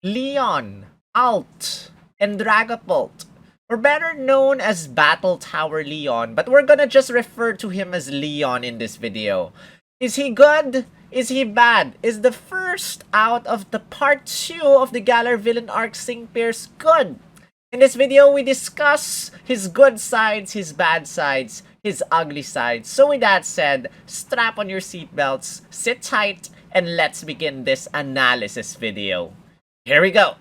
Leon, Alt, and Dragapult. Or better known as Battle Tower Leon, but we're gonna just refer to him as Leon in this video. Is he good? Is he bad? Is the first out of the part 2 of the Galar Villain arc Sync Pairs good? In this video, we discuss his good sides, his bad sides, his ugly sides. So with that said, strap on your seatbelts, sit tight, and let's begin this analysis video. Here we go!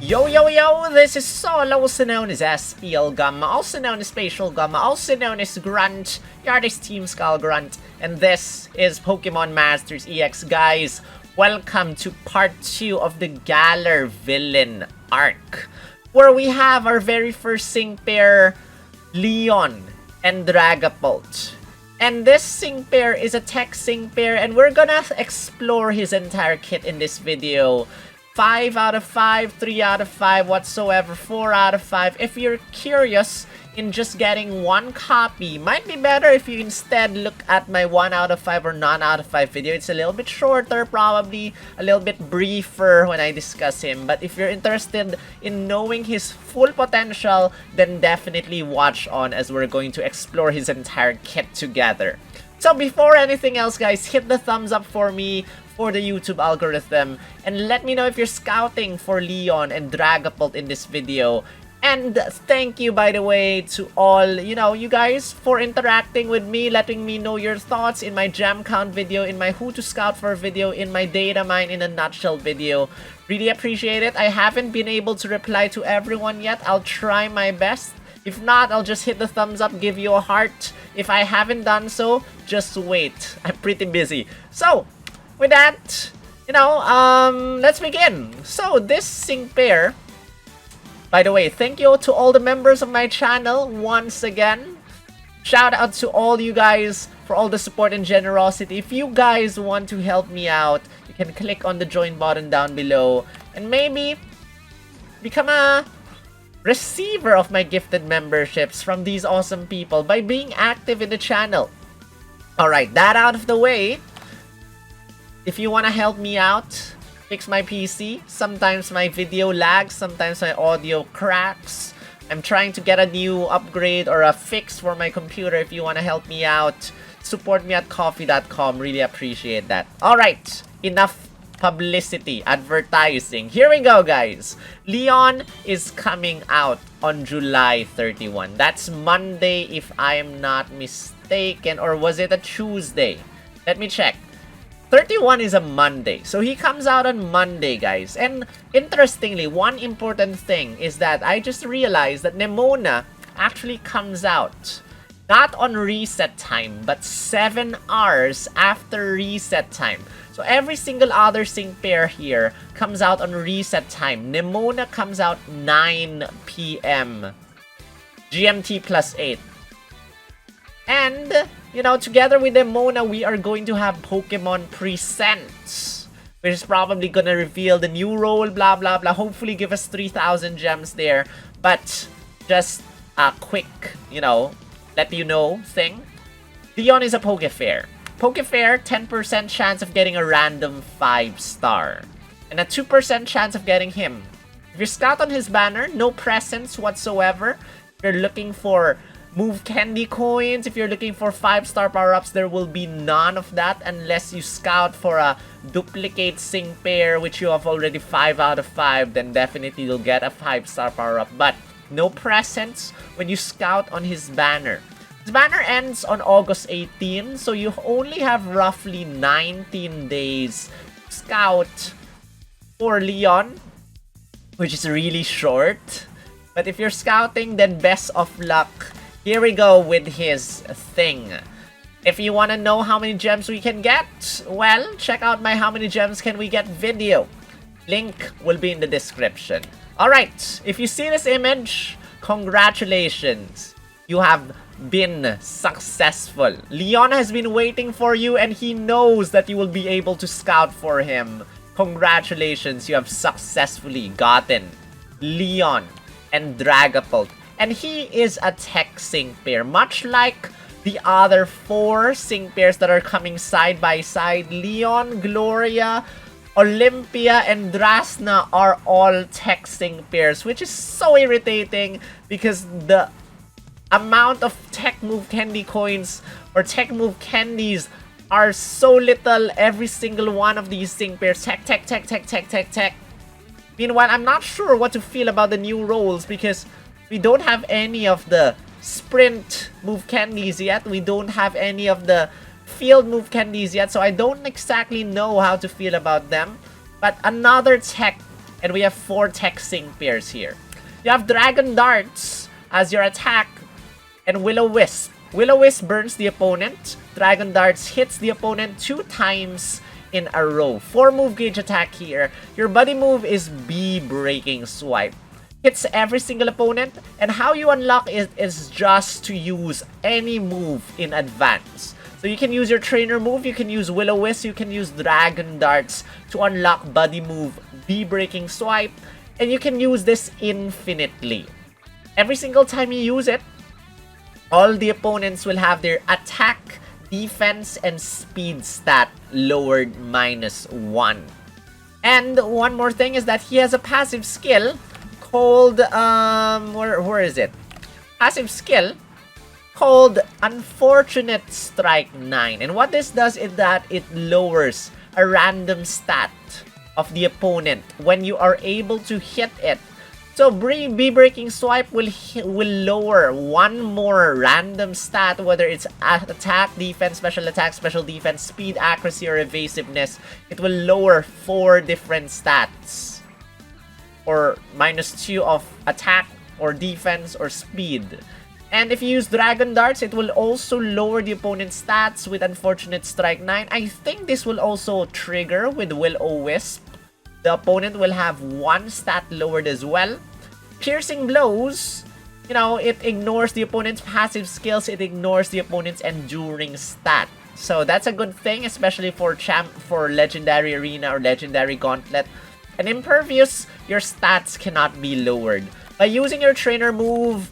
Yo, yo, yo, this is Sol, also known as SPL Gamma, also known as Spatial Gamma, also known as Grunt, Yardis Team Skull Grunt, and this is Pokemon Masters EX. Guys, welcome to part 2 of the Galar Villain arc, where we have our very first sync pair, Leon and Dragapult. And this sync pair is a tech sync pair, and we're gonna explore his entire kit in this video. 5 out of 5, 3 out of 5, whatsoever, 4 out of 5. If you're curious in just getting one copy, might be better if you instead look at my 1 out of 5 or none out of 5 video. It's a little bit shorter, probably a little bit briefer when I discuss him. But if you're interested in knowing his full potential, then definitely watch on as we're going to explore his entire kit together. So before anything else, guys, hit the thumbs up for me, for the YouTube algorithm, and let me know if you're scouting for Leon and Dragapult in this video. And thank you, by the way, to all, you guys for interacting with me, letting me know your thoughts in my gem count video, in my who to scout for video, in my Datamine in a nutshell video. Really appreciate it. I haven't been able to reply to everyone yet. I'll try my best. If not, I'll just hit the thumbs up, give you a heart. If I haven't done so, just wait. I'm pretty busy. So, with that, let's begin. So, this sync pair, by the way, thank you to all the members of my channel once again. Shout out to all you guys for all the support and generosity. If you guys want to help me out, you can click on the join button down below and maybe become a receiver of my gifted memberships from these awesome people by being active in the channel. Alright, that out of the way. If you want to help me out, fix my PC, sometimes my video lags, sometimes my audio cracks. I'm trying to get a new upgrade or a fix for my computer. If you want to help me out, support me at coffee.com. Really appreciate that. Alright, enough publicity, advertising. Here we go, guys. Leon is coming out on July 31. That's Monday, if I am not mistaken. Or was it a Tuesday? Let me check. 31 is a Monday. So he comes out on Monday, guys. And interestingly, one important thing is that I just realized that Nemona actually comes out not on reset time, but 7 hours after reset time. So every single other sync pair here comes out on reset time. Nemona comes out 9 PM GMT plus 8. And, together with Nemona, we are going to have Pokemon Presents, which is probably gonna reveal the new role, blah, blah, blah. Hopefully give us 3,000 gems there. But just a quick, let you know thing. Leon is a Pokefair. Pokefair, 10% chance of getting a random 5-star. And a 2% chance of getting him. If you scout on his banner, no presents whatsoever. If you're looking for move candy coins, if you're looking for 5-star power-ups, there will be none of that unless you scout for a duplicate sync pair, which you have already 5 out of 5, then definitely you'll get a 5-star power-up. But no presents when you scout on his banner. His banner ends on August 18, so you only have roughly 19 days to scout for Leon, which is really short. But if you're scouting, then best of luck. Here we go with his thing. If you want to know how many gems we can get, well, check out my how many gems can we get video. Link will be in the description. Alright, if you see this image, congratulations. You have been successful. Leon has been waiting for you and he knows that you will be able to scout for him. Congratulations, you have successfully gotten Leon and Dragapult. And he is a tech sync pair, much like the other 4 sync pairs that are coming side by side. Leon, Gloria, Olympia, and Drasna are all tech sync pairs, which is so irritating because the amount of tech move candy coins or tech move candies are so little. Every single one of these sync pairs, tech. Meanwhile, I'm not sure what to feel about the new roles because we don't have any of the sprint move candies yet. We don't have any of the field move candies yet, so I don't exactly know how to feel about them. But another tech, and we have 4 tech sync pairs here. You have Dragon Darts as your attack, and Will-O-Wisp. Will-O-Wisp burns the opponent. Dragon Darts hits the opponent 2 times in a row. 4 move gauge attack here. Your buddy move is B-Breaking Swipe. Hits every single opponent, and how you unlock it is just to use any move in advance. So you can use your trainer move, you can use Will-O-Wisp, you can use Dragon Darts to unlock buddy move B-Breaking Swipe, and you can use this infinitely. Every single time you use it, all the opponents will have their attack, defense, and speed stat lowered -1. And one more thing is that he has a passive skill called, where is it? Passive skill called Unfortunate Strike 9. And what this does is that it lowers a random stat of the opponent when you are able to hit it. So B-Breaking Swipe will lower 1 more random stat, whether it's attack, defense, special defense, speed, accuracy, or evasiveness. It will lower 4 different stats. Or -2 of attack, or defense, or speed. And if you use Dragon Darts, it will also lower the opponent's stats with Unfortunate Strike 9. I think this will also trigger with Will-O-Wisp. The opponent will have 1 stat lowered as well. Piercing Blows, you know, it ignores the opponent's passive skills. It ignores the opponent's enduring stat. So that's a good thing, especially for Legendary Arena or Legendary Gauntlet. And Impervious, your stats cannot be lowered. By using your trainer move,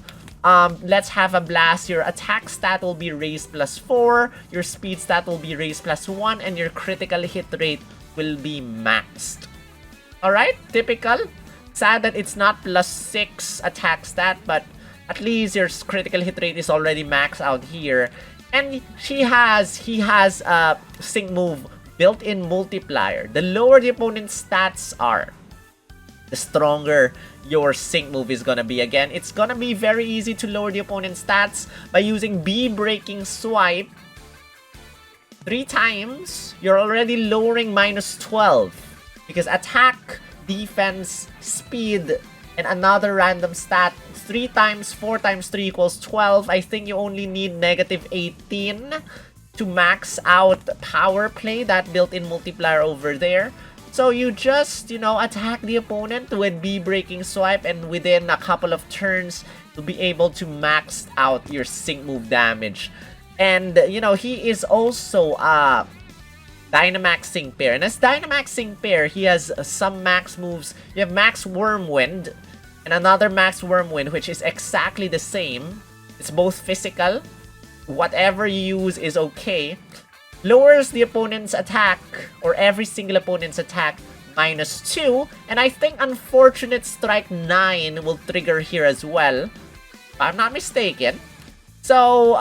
Let's Have a Blast, your attack stat will be raised +4, your speed stat will be raised +1, and your critical hit rate will be maxed. Alright, typical. Sad that it's not +6 attack stat, but at least your critical hit rate is already maxed out here. And he has a sync move, built-in multiplier. The lower the opponent's stats are, the stronger your sync move is gonna be. Again, it's gonna be very easy to lower the opponent's stats by using B-Breaking Swipe. 3 times, you're already lowering -12. Because attack, defense, speed, and another random stat, 3 times 4 times 3 equals 12. I think you only need -18 to max out power play, that built-in multiplier over there. So you just, you know, attack the opponent with B-Breaking Swipe, and within a couple of turns, you'll be able to max out your sync move damage. And, you know, he is also a Dynamax sync pair. And as Dynamax sync pair, he has some max moves. You have Max Whirlwind and another Max Whirlwind, which is exactly the same. It's both physical. Whatever you use is okay. Lowers the opponent's attack, or every single opponent's attack, -2. And I think Unfortunate Strike 9 will trigger here as well, if I'm not mistaken. So,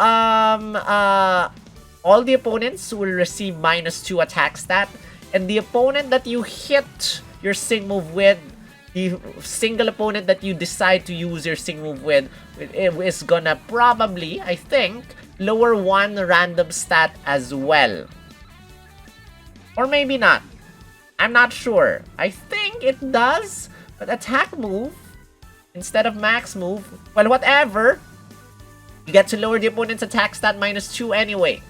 all the opponents will receive -2 attack stat. And the opponent that you hit your sync move with, the single opponent that you decide to use your sync move with, is gonna probably, I think, lower 1 random stat as well. Or maybe not. I'm not sure. I think it does, but attack move instead of max move, well, whatever. You get to lower the opponent's attack stat -2 anyway.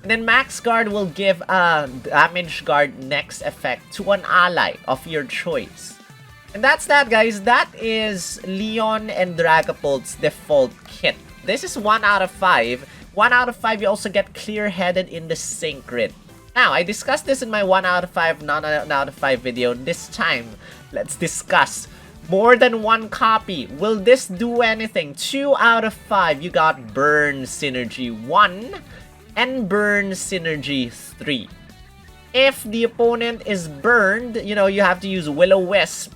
And then Max Guard will give a Damage Guard next effect to an ally of your choice. And that's that, guys. That is Leon and Dragapult's default kit. This is 1 out of 5. 1 out of 5, you also get clear-headed in the sync grid. Now, I discussed this in my 1 out of 5, not out of 5 video. This time, let's discuss More than one copy. Will this do anything? 2 out of 5. You got Burn Synergy 1 and Burn Synergy 3. If the opponent is burned, you know, you have to use Will-O-Wisp.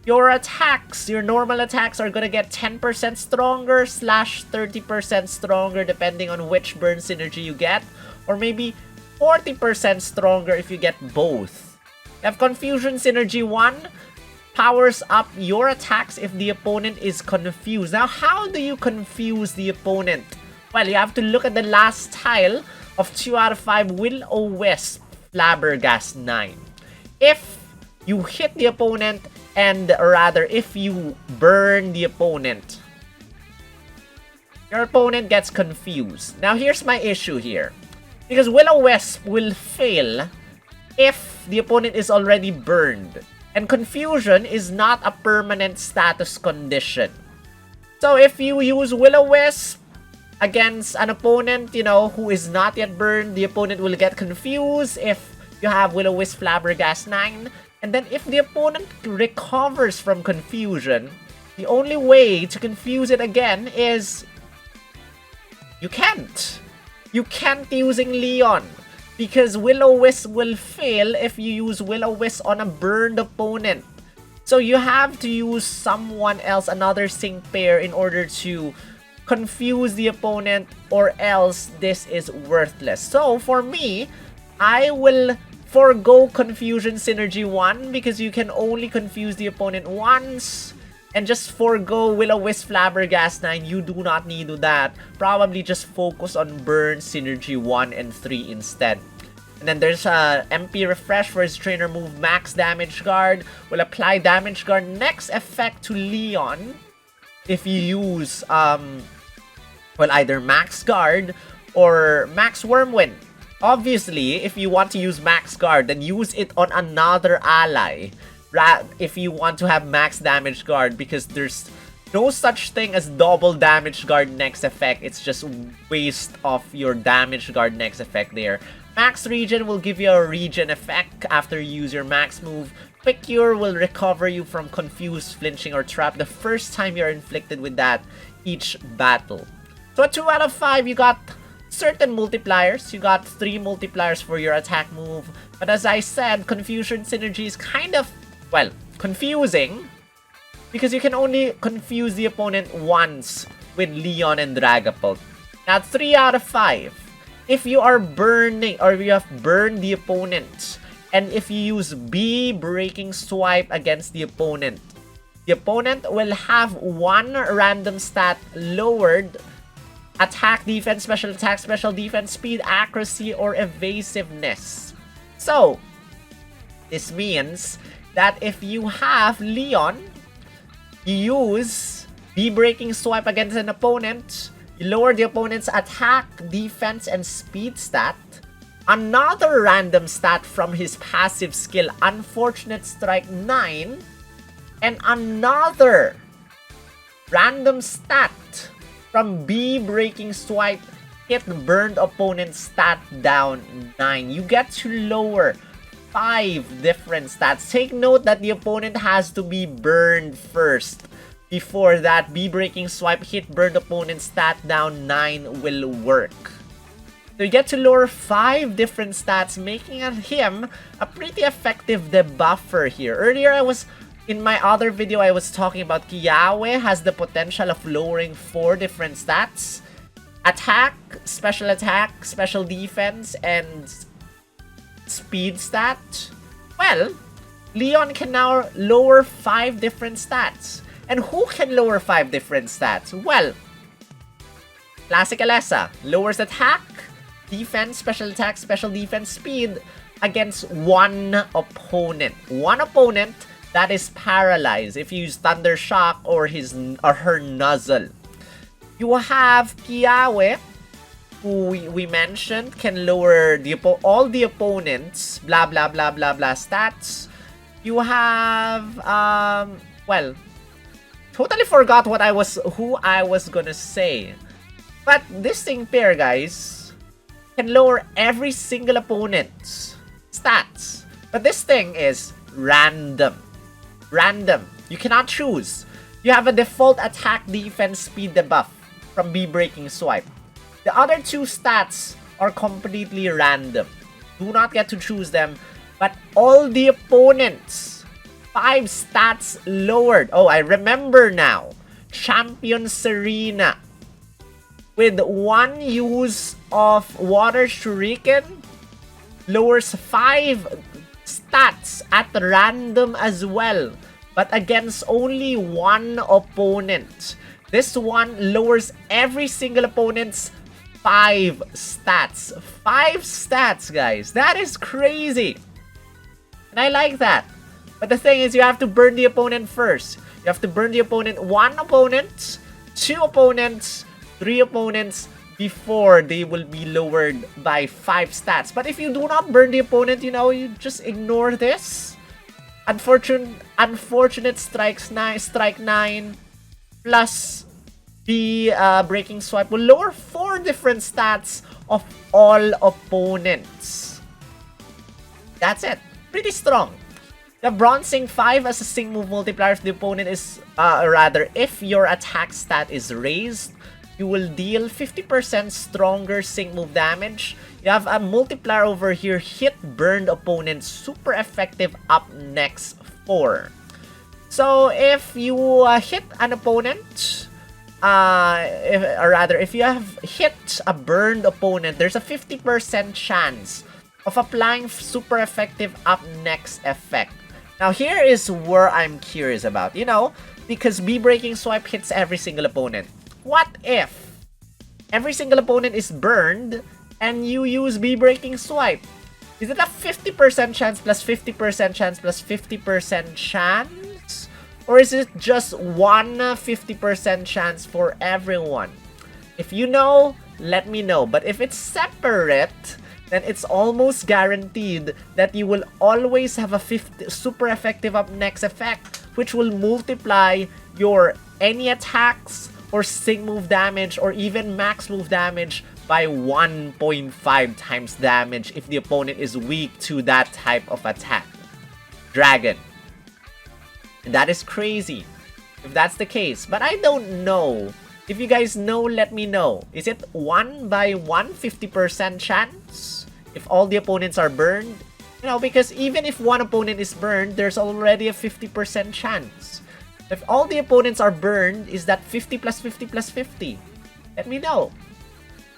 Your attacks, your normal attacks are gonna get 10% stronger / 30% stronger depending on which Burn Synergy you get. Or maybe 40% stronger if you get both. You have Confusion Synergy 1. Powers up your attacks if the opponent is confused. Now, how do you confuse the opponent? Well, you have to look at the last tile of 2 out of 5 Will-O-Wisp Flabbergast 9. If you hit the opponent, and rather, if you burn the opponent, your opponent gets confused. Now, here's my issue here. Because Will-O-Wisp will fail if the opponent is already burned. And Confusion is not a permanent status condition. So if you use Will-O-Wisp against an opponent, you know, who is not yet burned, the opponent will get confused if you have Will-O-Wisp Flabbergast 9. And then if the opponent recovers from Confusion, the only way to confuse it again is you can't. You can't using Leon. Because Will-O-Wisp will fail if you use Will-O-Wisp on a burned opponent. So you have to use someone else, another sync pair, in order to confuse the opponent, or else this is worthless. So for me, I will forgo Confusion Synergy 1 because you can only confuse the opponent once. And just forgo Will-O-Wisp Flabbergast 9. You do not need to do that. Probably just focus on Burn Synergy 1 and 3 instead. And then there's MP Refresh for his trainer move. Max Damage Guard will apply Damage Guard next effect to Leon if you use well, either Max Guard or Max Wormwind. Obviously, if you want to use Max Guard, then use it on another ally. If you want to have max damage guard, because there's no such thing as double damage guard next effect. It's just waste of your damage guard next effect there. Max regen will give you a regen effect after you use your max move. Quick Cure will recover you from confused, flinching, or trap the first time you're inflicted with that each battle. So at 2 out of 5, you got certain multipliers. You got 3 multipliers for your attack move. But as I said, Confusion Synergy is kind of, well, confusing because you can only confuse the opponent once with Leon and Dragapult. Now, 3 out of 5. If you are burning, or you have burned the opponent, and if you use B Breaking Swipe against the opponent will have 1 random stat lowered: attack, defense, special attack, special defense, speed, accuracy, or evasiveness. So, this means that if you have Leon, you use B Breaking Swipe against an opponent, you lower the opponent's attack, defense, and speed stat. Another random stat from his passive skill, Unfortunate Strike 9. And another random stat from B Breaking Swipe, hit burned opponent stat down 9. You get to lower 5 different stats. Take note that the opponent has to be burned first. Before that, B Breaking Swipe hit burned opponent stat down 9 will work. So you get to lower 5 different stats, making him a pretty effective debuffer here. Earlier, in my other video, I was talking about Kiawe has the potential of lowering 4 different stats: attack, special defense, and speed stat. Well, Leon can now lower 5 different stats. And who can lower 5 different stats? Well, Classic Alessa lowers attack, defense, special attack, special defense, speed against 1 opponent. 1 opponent that is paralyzed if you use Thunder Shock or her Nuzzle. You have Kiawe, who we mentioned, can lower all the opponents, blah blah blah blah blah stats. You have well, totally forgot who I was gonna say. But this thing pair, guys, can lower every single opponent's stats. But this thing is random. Random. You cannot choose. You have a default attack, defense, speed debuff from B Breaking Swipe. The other two stats are completely random. Do not get to choose them. But all the opponents, 5 stats lowered. Oh, I remember now. Champion Serena, with 1 use of Water Shuriken, lowers 5 stats at random as well, but against only 1 opponent. This one lowers every single opponent's 5 stats. 5 stats, guys. That is crazy. And I like that. But the thing is, you have to burn the opponent first. You have to burn the opponent 1 opponent, 2 opponents, 3 opponents before they will be lowered by 5 stats. But if you do not burn the opponent, you know, you just ignore this. Unfortunate strike 9 plus the Breaking Swipe will lower 4 different stats of all opponents. That's it. Pretty strong. The Bronzing 5 as a sync move multiplier if the opponent is, if your attack stat is raised, you will deal 50% stronger sync move damage. You have a multiplier over here, hit burned opponent, super effective up next 4. So if you hit an opponent, if you have hit a burned opponent, there's a 50% chance of applying super effective up next effect. Now here is where I'm curious about, you know, because B Breaking Swipe hits every single opponent. What if every single opponent is burned and you use B Breaking Swipe? Is it a 50% chance plus 50% chance plus 50% chance? Or is it just one 50% chance for everyone? If you know, let me know. But if it's separate, then it's almost guaranteed that you will always have a super effective up next effect, which will multiply your any attacks or sync move damage or even max move damage by 1.5 times damage if the opponent is weak to that type of attack. Dragon. And that is crazy if that's the case. But I don't know. If you guys know, let me know. Is it 1 by 1 50% chance if all the opponents are burned? You know, because even if one opponent is burned, there's already a 50% chance. If all the opponents are burned, is that 50 plus 50 plus 50? Let me know.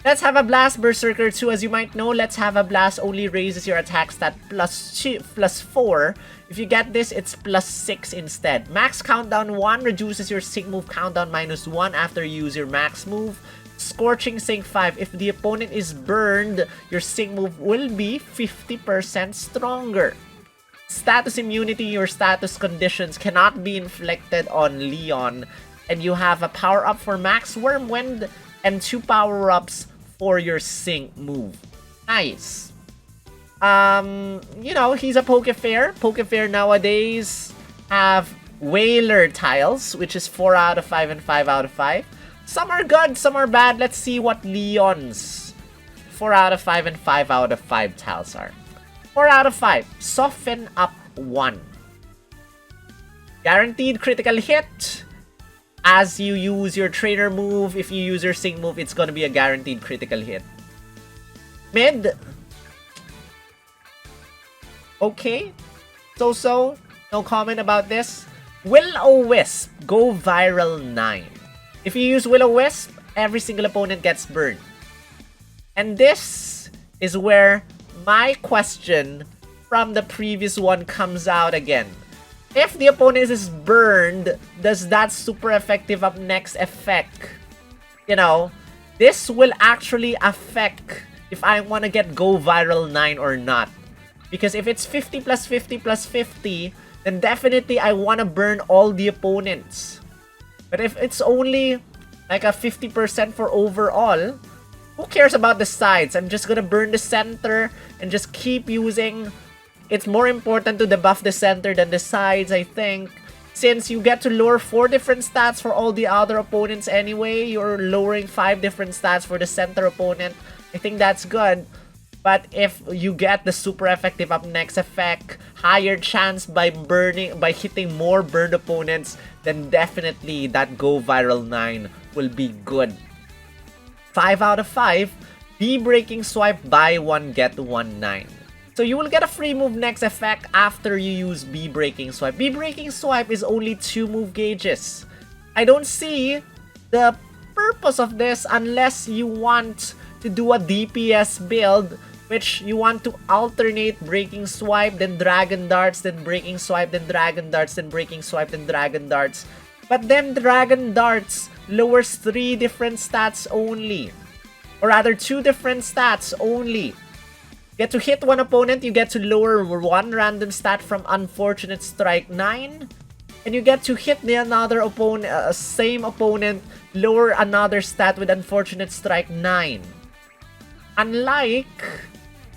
Let's Have a Blast Berserker 2. As you might know, Let's Have a Blast only raises your attack stat plus 4. If you get this, it's plus 6 instead. Max Countdown 1 reduces your sync move countdown minus 1 after you use your max move. Scorching Sync 5. If the opponent is burned, your sync move will be 50% stronger. Status immunity. Your status conditions cannot be inflicted on Leon. And you have a power-up for Max Wormwind and 2 power-ups for your sync move. Nice. You know, he's a Pokefair. Pokefair nowadays have Whaler tiles, which is 4 out of 5 and 5 out of 5. Some are good, some are bad. Let's see what Leon's 4 out of 5 and 5 out of 5 tiles are. 4 out of 5. Soften up 1. Guaranteed critical hit. As you use your trainer move, if you use your sync move, it's gonna be a guaranteed critical hit. Mid. Okay. So. No comment about this. Will-O-Wisp. Go viral 9. If you use Will-O-Wisp, every single opponent gets burned. And this is where my question from the previous one comes out again. If the opponent is burned, does that super effective up next effect? You know, this will actually affect if I want to get Go Viral 9 or not. Because if it's 50 plus 50 plus 50, then definitely I want to burn all the opponents. But if it's only like a 50% for overall, who cares about the sides? I'm just gonna burn the center and just keep using. It's more important to debuff the center than the sides, I think. Since you get to lower 4 different stats for all the other opponents anyway, you're lowering 5 different stats for the center opponent. I think that's good. But if you get the super effective up next effect, higher chance by hitting more burned opponents, then definitely that Go Viral 9 will be good. 5 out of 5, B Breaking Swipe, buy 1 get 1 9. So you will get a free move next effect after you use B Breaking Swipe. B Breaking Swipe is only 2 move gauges. I don't see the purpose of this unless you want to do a DPS build, which you want to alternate Breaking Swipe, then Dragon Darts, then Breaking Swipe, then Dragon Darts, then Breaking Swipe, then Dragon Darts. But then Dragon Darts lowers 3 different stats only. Or rather, 2 different stats only. Get to hit one opponent, you get to lower 1 random stat from Unfortunate Strike 9. And you get to hit the another opponent, same opponent, lower another stat with Unfortunate Strike 9. Unlike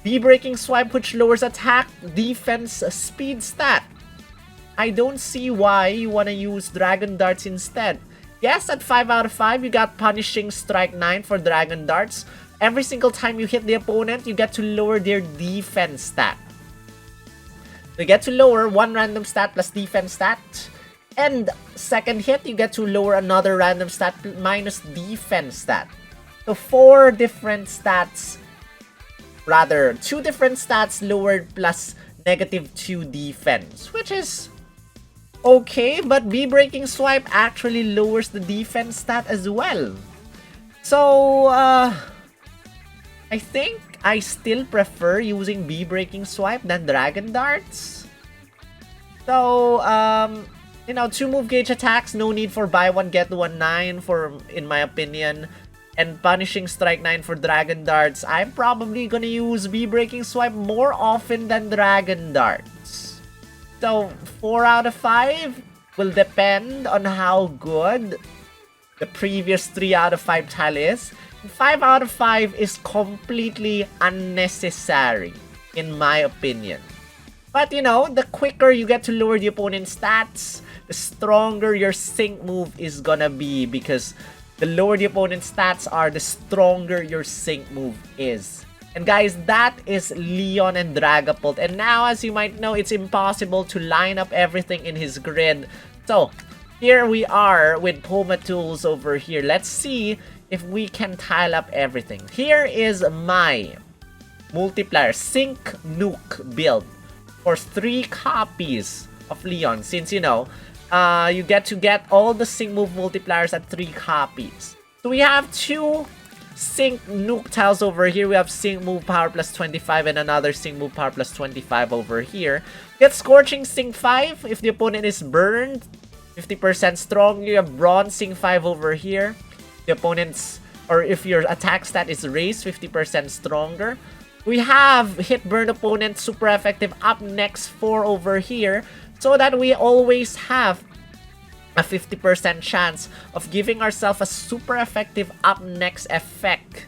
B Breaking Swipe, which lowers attack, defense, speed stat. I don't see why you want to use Dragon Darts instead. Yes, at 5 out of 5, you got Punishing Strike 9 for Dragon Darts. Every single time you hit the opponent, you get to lower their defense stat. You get to lower 1 random stat plus defense stat. And second hit, you get to lower another random stat minus defense stat. So 4 different stats. Rather, 2 different stats lowered plus -2 defense, which is okay, but B Breaking Swipe actually lowers the defense stat as well. So, I think I still prefer using B Breaking Swipe than Dragon Darts. So, you know, 2 move gauge attacks, no need for buy 1 get 1 9 in my opinion. And Punishing Strike 9 for Dragon Darts, I'm probably gonna use B Breaking Swipe more often than Dragon Darts. So 4 out of 5 will depend on how good the previous 3 out of 5 tally is. 5 out of 5 is completely unnecessary, in my opinion. But you know, the quicker you get to lower the opponent's stats, the stronger your sync move is gonna be, because the lower the opponent's stats are, the stronger your sync move is. And guys, that is Leon and Dragapult. And now, as you might know, it's impossible to line up everything in his grid. So, here we are with Poma Tools over here. Let's see if we can tile up everything. Here is my multiplier sync nuke build for 3 copies of Leon. Since, you know, you get to get all the sync move multipliers at 3 copies. So we have 2 sync nuke tiles over here. We have sync move power plus 25 and another sync move power plus 25 over here. Get Scorching sync 5 if the opponent is burned, 50% strong. You have Bronze sync 5 over here. The opponent's, or if your attack stat is raised, 50% stronger. We have hit burn opponent super effective up next 4 over here, so that we always have a 50% chance of giving ourselves a super effective up next effect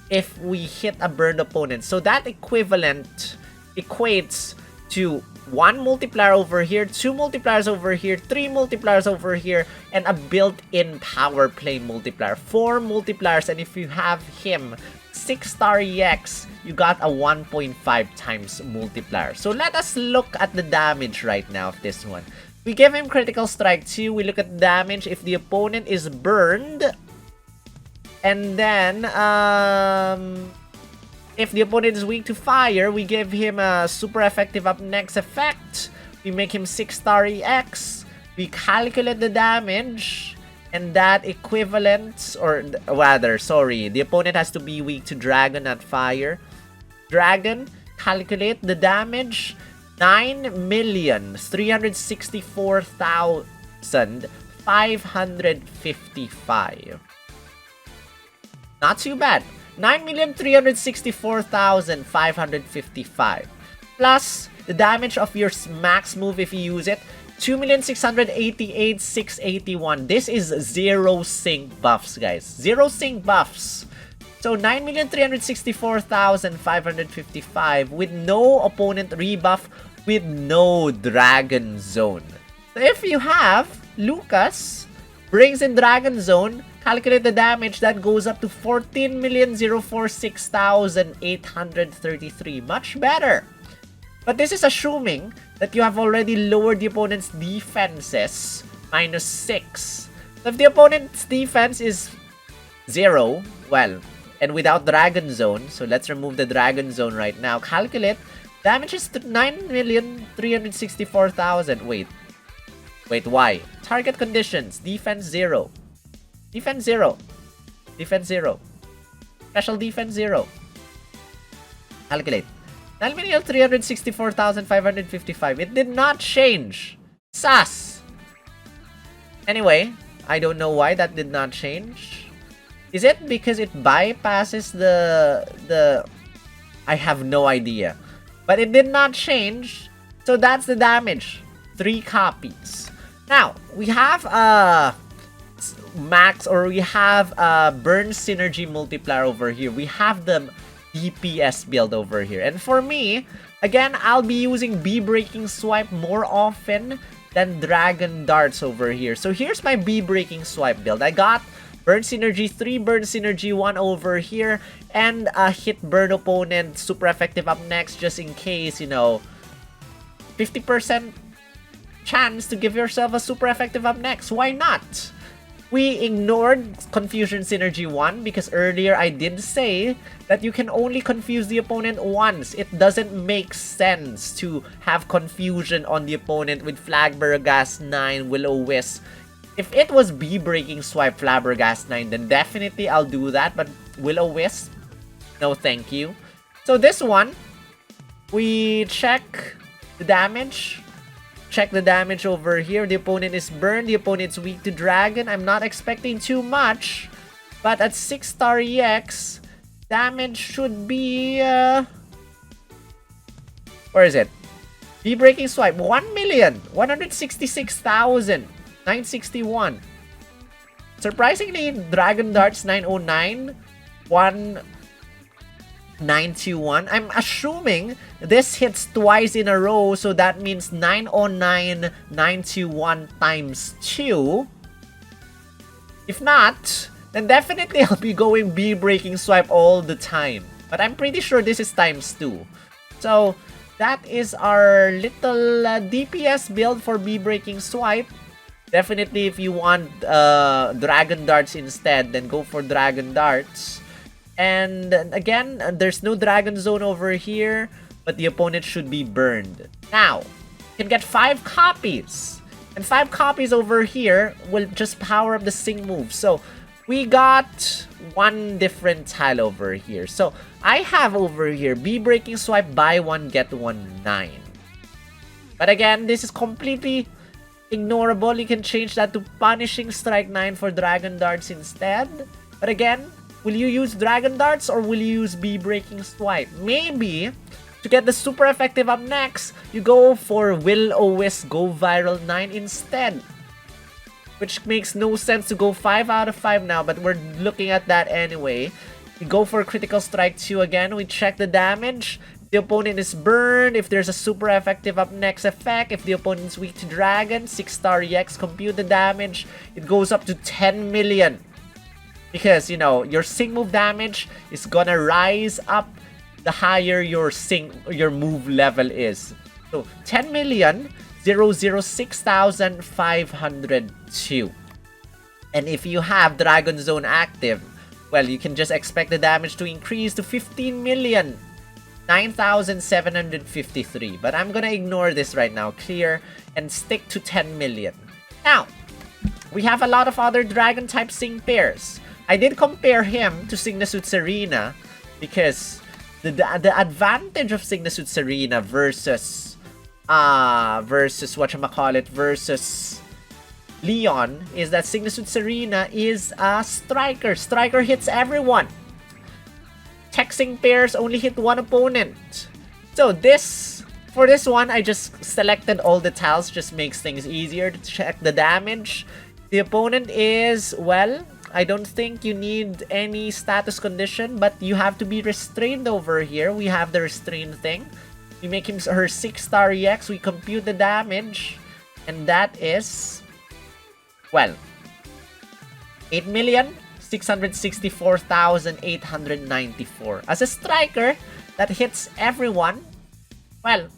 if we hit a burned opponent. So that equivalent equates to 1 multiplier over here, 2 multipliers over here, 3 multipliers over here, and a built-in power play multiplier. 4 multipliers, and if you have him 6-star EX, you got a 1.5 times multiplier. So let us look at the damage right now of this one. We give him Critical Strike 2. We look at damage if the opponent is burned. And then, if the opponent is weak to fire, we give him a super effective up next effect. We make him 6-star EX. We calculate the damage. And that equivalent, or rather, sorry, the opponent has to be weak to Dragon, not Fire. Dragon, calculate the damage. 9,364,555. Not too bad. 9,364,555. Plus the damage of your max move if you use it. 2,688,681. This is 0 sync buffs, guys. 0 sync buffs. So 9,364,555 with no opponent rebuff, with no Dragon Zone. So if you have Lucas, brings in Dragon Zone, calculate the damage, that goes up to 14,046,833. Much better. But this is assuming that you have already lowered the opponent's defenses -6. So if the opponent's defense is 0, well, and without Dragon Zone, so let's remove the Dragon Zone right now. Calculate, damage is 9,364,000. Wait, why? Target conditions, defense 0. Defense 0. Defense 0. Special defense 0. Calculate. 9,364,555. It did not change. Sus. Anyway, I don't know why that did not change. Is it because it bypasses the... I have no idea. But it did not change. So that's the damage. 3 copies. Now, we have max, or we have burn synergy multiplier over here. We have the DPS build over here. And for me, again, I'll be using B Breaking Swipe more often than Dragon Darts over here. So here's my B Breaking Swipe build. I got Burn Synergy 3, Burn Synergy 1 over here, and a hit burn opponent super effective up next, just in case, you know, 50% chance to give yourself a super effective up next. Why not? We ignored Confusion Synergy 1 because earlier I did say that you can only confuse the opponent once. It doesn't make sense to have confusion on the opponent with Flabbergast 9, Will-O-Wisp. If it was B Breaking Swipe Flabbergast 9, then definitely I'll do that. But Will-O-Wisp, no thank you. So this one, we check the damage. Check the damage over here. The opponent is burned. The opponent's weak to Dragon. I'm not expecting too much. But at 6-star EX, damage should be... where is it? B Breaking Swipe. 1,166,961. Surprisingly, Dragon Darts 909. 1,921. I'm assuming this hits twice in a row, so that means 909,921 times 2. If not, then definitely I'll be going B Breaking Swipe all the time. But I'm pretty sure this is times 2. So that is our little DPS build for B Breaking Swipe. Definitely if you want Dragon Darts instead, then go for Dragon Darts. And again, there's no Dragon Zone over here, but the opponent should be burned. Now, you can get 5 copies. And 5 copies over here will just power up the Sing move. So, we got 1 different tile over here. So, I have over here, B Breaking Swipe, buy 1, get 1, 9. But again, this is completely ignorable. You can change that to Punishing Strike 9 for Dragon Darts instead. But again, will you use Dragon Darts or will you use B Breaking Swipe? Maybe, to get the super effective up next, you go for Will-O-Wisp Go Viral 9 instead. Which makes no sense to go 5 out of 5 now, but we're looking at that anyway. We go for Critical Strike 2 again. We check the damage. The opponent is burned. If there's a super effective up next effect, if the opponent's weak to Dragon, 6-star EX, compute the damage. It goes up to 10 million. Because, you know, your Sing move damage is gonna rise up the higher your move level is. So, 10,006,502. And if you have Dragon Zone active, well, you can just expect the damage to increase to 15,009,753. But I'm gonna ignore this right now. Clear and stick to 10 million. Now, we have a lot of other Dragon type Sing pairs. I did compare him to Signasuit Serena because the advantage of Signasuit Serena versus versus Leon is that Signasuit Serena is a striker. Striker hits everyone. Texing pairs only hit one opponent. So for this one, I just selected all the tiles, just makes things easier to check the damage. The opponent is, well, I don't think you need any status condition, but you have to be restrained over here. We have the restrained thing. We make him her 6-star EX. We compute the damage. And that is, well, 8,664,894. As a striker that hits everyone, well,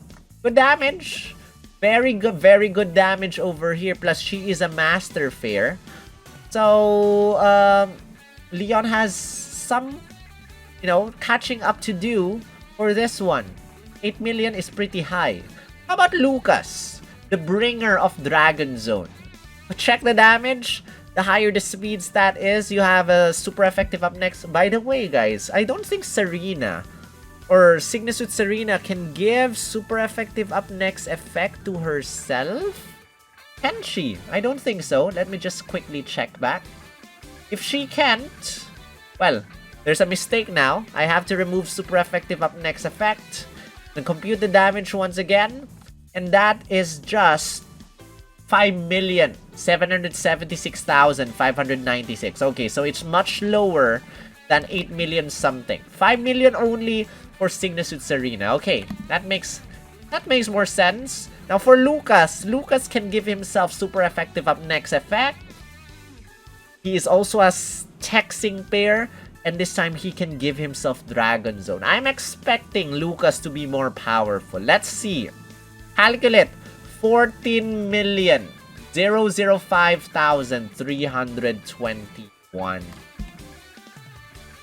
good damage. Very good damage over here. Plus, she is a master fair. So, Leon has some, catching up to do for this one. 8 million is pretty high. How about Lucas, the bringer of Dragon Zone? Check the damage. The higher the speed stat is, you have a super effective up next. By the way, guys, I don't think Serena or Signusuit Serena can give super effective up next effect to herself. Can she? I don't think so. Let me just quickly check back. If she can't, well, there's a mistake now. I have to remove super effective up next effect. Then compute the damage once again. And that is just 5,776,596. Okay, so it's much lower than 8 million something. 5 million only for Signusuit Serena. Okay, that makes more sense. Now for Lucas, Lucas can give himself super effective up next effect. He is also a texting pair, and this time he can give himself Dragon Zone. I'm expecting Lucas to be more powerful. Let's see. Calculate 14,005,321.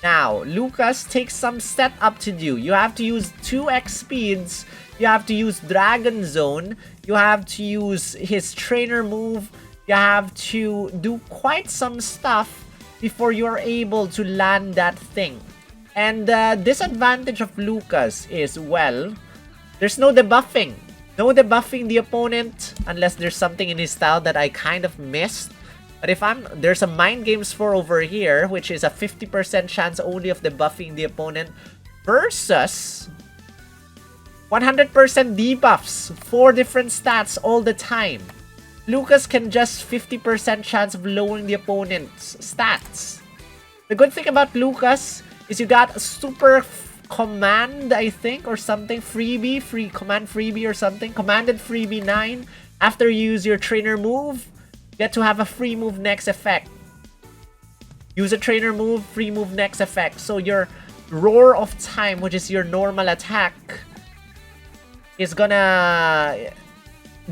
Now, Lucas takes some setup to do. You have to use 2x speeds. You have to use Dragon Zone. You have to use his trainer move. You have to do quite some stuff before you're able to land that thing. And the disadvantage of Lucas is, well, there's no debuffing. No debuffing the opponent unless there's something in his style that I kind of missed. But if there's a Mind Games 4 over here, which is a 50% chance only of debuffing the opponent versus 100% debuffs, 4 different stats all the time. Lucas can just 50% chance of lowering the opponent's stats. The good thing about Lucas is you got a super command, I think, or something. Command freebie or something. Commanded freebie 9. After you use your trainer move, you get to have a free move next effect. Use a trainer move, free move next effect. So your Roar of Time, which is your normal attack, is gonna...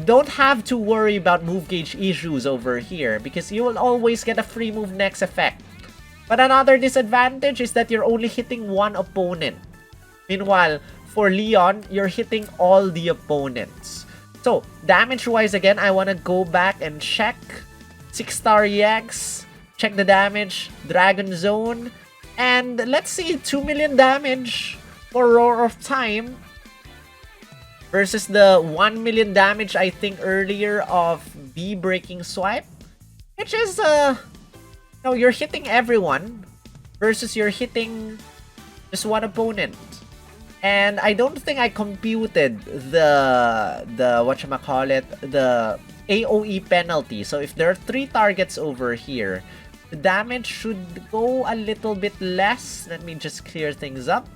Don't have to worry about move gauge issues over here because you will always get a free move next effect. But another disadvantage is that you're only hitting one opponent. Meanwhile, for Leon, you're hitting all the opponents. So, damage-wise again, I want to go back and check. 6-star EX. Check the damage. Dragon Zone. And let's see, 2 million damage for Roar of Time. Versus the 1 million damage, I think, earlier of B-Breaking Swipe. Which is, no, you're hitting everyone. Versus you're hitting just one opponent. And I don't think I computed the whatchamacallit, the AoE penalty. So if there are 3 targets over here, the damage should go a little bit less. Let me just clear things up.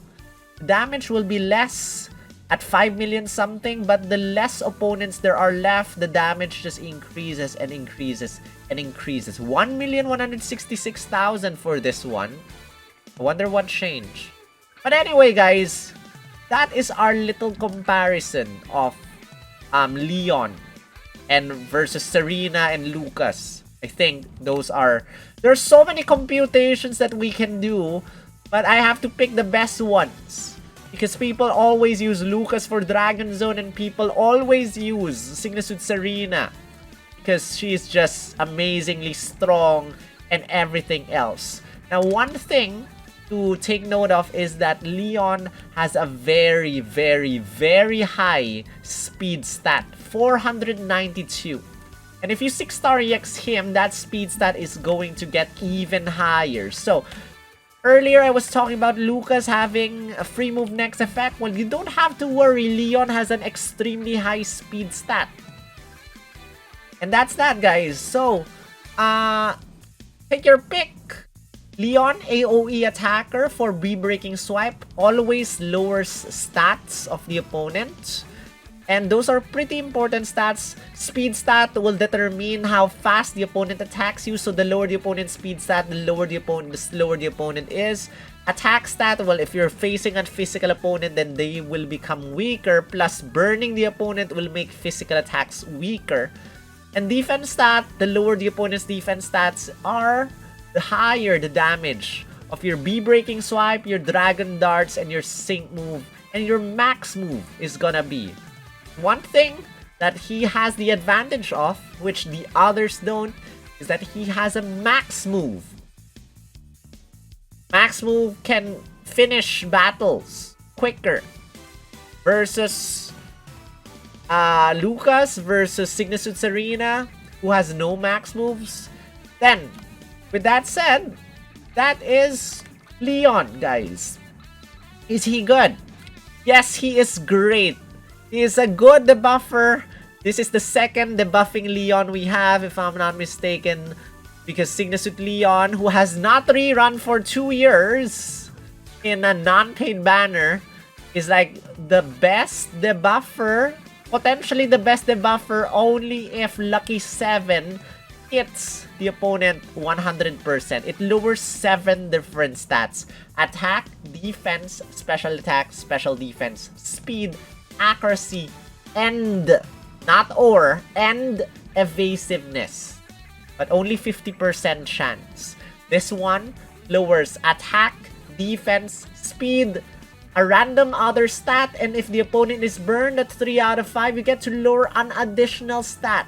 The damage will be less at 5 million something, but the less opponents there are left, the damage just increases and increases and increases. 1,166,000 for this one. I wonder what changed. But anyway, guys, that is our little comparison of Leon and versus Serena and Lucas. I think those are... There's so many computations that we can do, but I have to pick the best ones. Because people always use Lucas for Dragon Zone and people always use Signusuit Serena. Because she is just amazingly strong and everything else. Now, one thing to take note of is that Leon has a very, very, very high speed stat. 492. And if you 6-star EX him, that speed stat is going to get even higher. So, earlier I was talking about Lucas having a free move next effect. Well, you don't have to worry. Leon has an extremely high speed stat. And that's that, guys. So, take your pick. Leon, AoE attacker for B-Breaking Swipe, always lowers stats of the opponent. And those are pretty important stats. Speed stat will determine how fast the opponent attacks you. So the lower the opponent's speed stat, the slower the opponent is. Attack stat, well, if you're facing a physical opponent, then they will become weaker. Plus, burning the opponent will make physical attacks weaker. And defense stat, the lower the opponent's defense stats are, the higher the damage of your B-breaking swipe, your dragon darts, and your sync move, and your max move is gonna be. One thing that he has the advantage of, which the others don't, is that he has a max move. Max move can finish battles quicker versus Lucas versus Signatud Serena, who has no max moves. Then, with that said, that is Leon, guys. Is he good? Yes, he is great. He is a good debuffer. This is the second debuffing Leon we have, if I'm not mistaken. Because Signatud Leon, who has not rerun for 2 years in a non-paid banner, is like the best debuffer. Potentially the best debuffer only if Lucky 7 hits the opponent 100%. It lowers 7 different stats. Attack, defense, special attack, special defense, speed, accuracy, and, not or, and evasiveness. But only 50% chance. This one lowers attack, defense, speed, a random other stat, and if the opponent is burned at 3 out of 5, you get to lower an additional stat.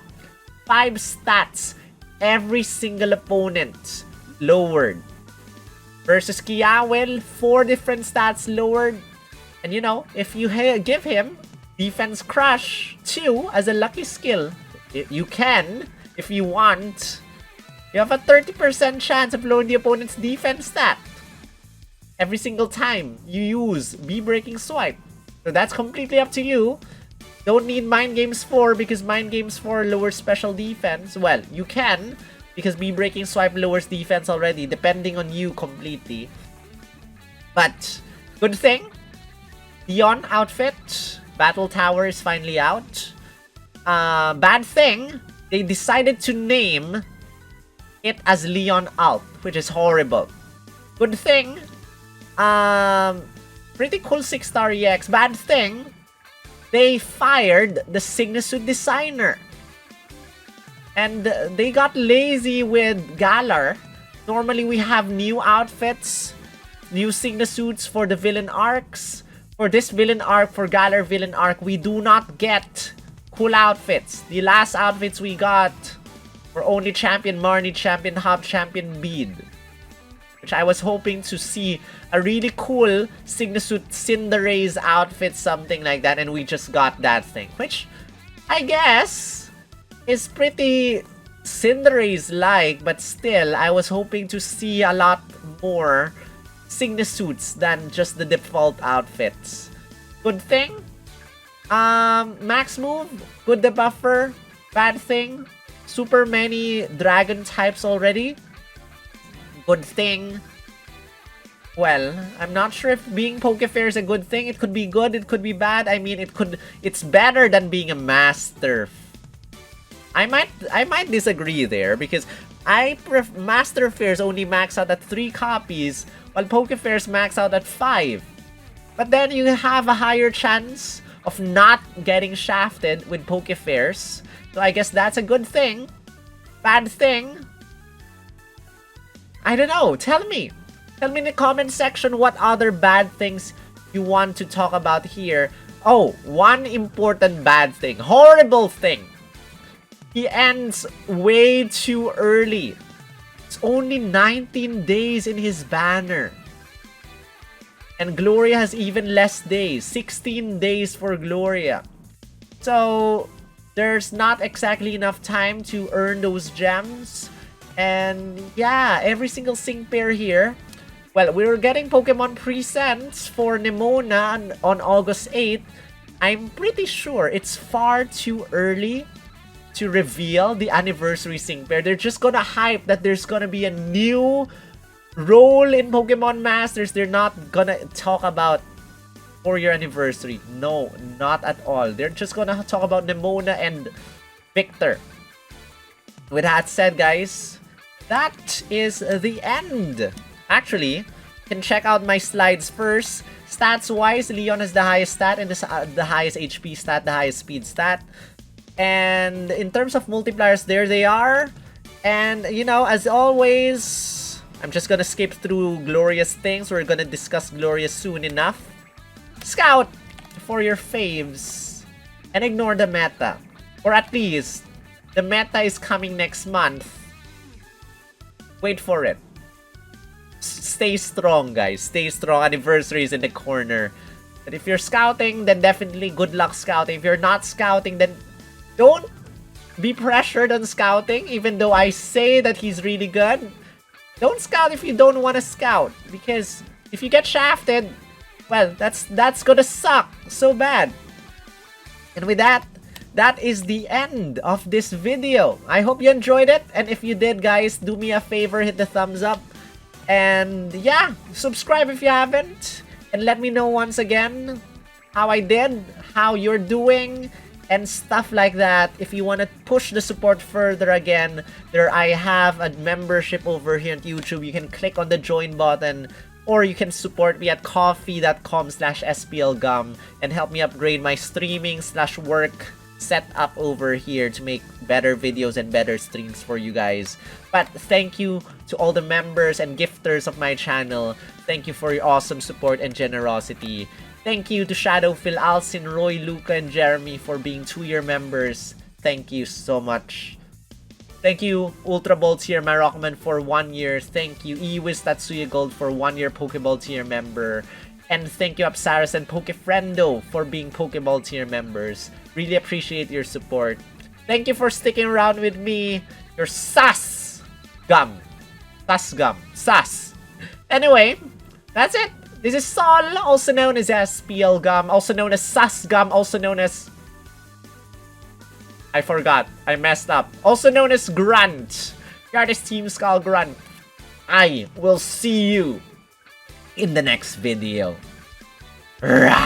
5 stats. Every single opponent lowered. Versus Kiawel, 4 different stats lowered. And you know, if you give him Defense Crush 2 as a lucky skill, you can, if you want, you have a 30% chance of lowering the opponent's defense stat every single time you use B-breaking swipe. So that's completely up to you. Don't need Mind Games 4 because Mind Games 4 lowers special defense. Well, you can because B-breaking swipe lowers defense already, depending on you completely. But good thing, Leon outfit, Battle Tower is finally out. Bad thing, they decided to name it as Leon Alt, which is horrible. Good thing, pretty cool 6-star EX. Bad thing, they fired the Signatud designer. And they got lazy with Galar. Normally we have new outfits, new Signasuits for the villain arcs. For this villain arc, for Galar villain arc, we do not get cool outfits. The last outfits we got were only Champion Marnie, Champion Hub, Champion Bead. Which I was hoping to see a really cool Signasuit Cinderace outfit, something like that, and we just got that thing. Which, I guess, is pretty Cinderace-like, but still, I was hoping to see a lot more Signasuits than just the default outfits. Good thing, max move, good debuffer. Bad thing, super many dragon types already. Good thing, well, I'm not sure if being Pokefair is a good thing. It could be good, it could be bad. I mean, it's better than being a master. I might disagree there because Master Fairs only max out at 3 copies, while Pokefairs max out at 5. But then you have a higher chance of not getting shafted with Pokefairs. So I guess that's a good thing. Bad thing, I don't know. Tell me. Tell me in the comment section what other bad things you want to talk about here. Oh, one important bad thing. Horrible thing. He ends way too early. It's only 19 days in his banner. And Gloria has even less days. 16 days for Gloria. So, there's not exactly enough time to earn those gems. And yeah, every single sync pair here. Well, we were getting Pokemon presents for Nemona on August 8th. I'm pretty sure it's far too early to reveal the anniversary sync pair. They're just gonna hype that there's gonna be a new role in Pokemon Masters. They're not gonna talk about 4-year anniversary. No, not at all. They're just gonna talk about Nemona and Victor. With that said, guys, that is the end. Actually, you can check out my slides first. Stats-wise, Leon has the highest stat and the highest HP stat, the highest speed stat. And in terms of multipliers, there they are. And, you know, as always, I'm just gonna skip through glorious things. We're gonna discuss glorious soon enough. Scout for your faves. And ignore the meta. Or at least, the meta is coming next month. Wait for it. Stay strong, guys. Stay strong. Anniversary is in the corner. But if you're scouting, then definitely good luck scouting. If you're not scouting, then don't be pressured on scouting. Even though I say that he's really good, don't scout if you don't want to scout. Because if you get shafted, well, that's gonna suck so bad. And with that, that is the end of this video. I hope you enjoyed it. And if you did, guys, do me a favor, hit the thumbs up. And yeah, subscribe if you haven't. And let me know once again how I did, how you're doing, and stuff like that. If you want to push the support further again, I have a membership over here at YouTube. You can click on the join button, or you can support me at coffee.com/splgum and help me upgrade my streaming/work setup over here to make better videos and better streams for you guys. But thank you to all the members and gifters of my channel. Thank you for your awesome support and generosity. Thank you to Shadow, Phil, Alcin, Roy, Luca, and Jeremy for being 2-year members. Thank you so much. Thank you, Ultrabolt tier Marokman for 1 year. Thank you, Iwis Tatsuya Gold for 1-year Pokeball tier member. And thank you, Apsaras and Pokefriendo for being Pokeball tier members. Really appreciate your support. Thank you for sticking around with me. Your sus gum. Sus gum. Sus. Anyway, that's it. This is Sol, also known as SPL Gum, also known as Sus Gum, also known as... I forgot. I messed up. Also known as Grunt. Yardis Team Skull Grunt. I will see you in the next video. Rah!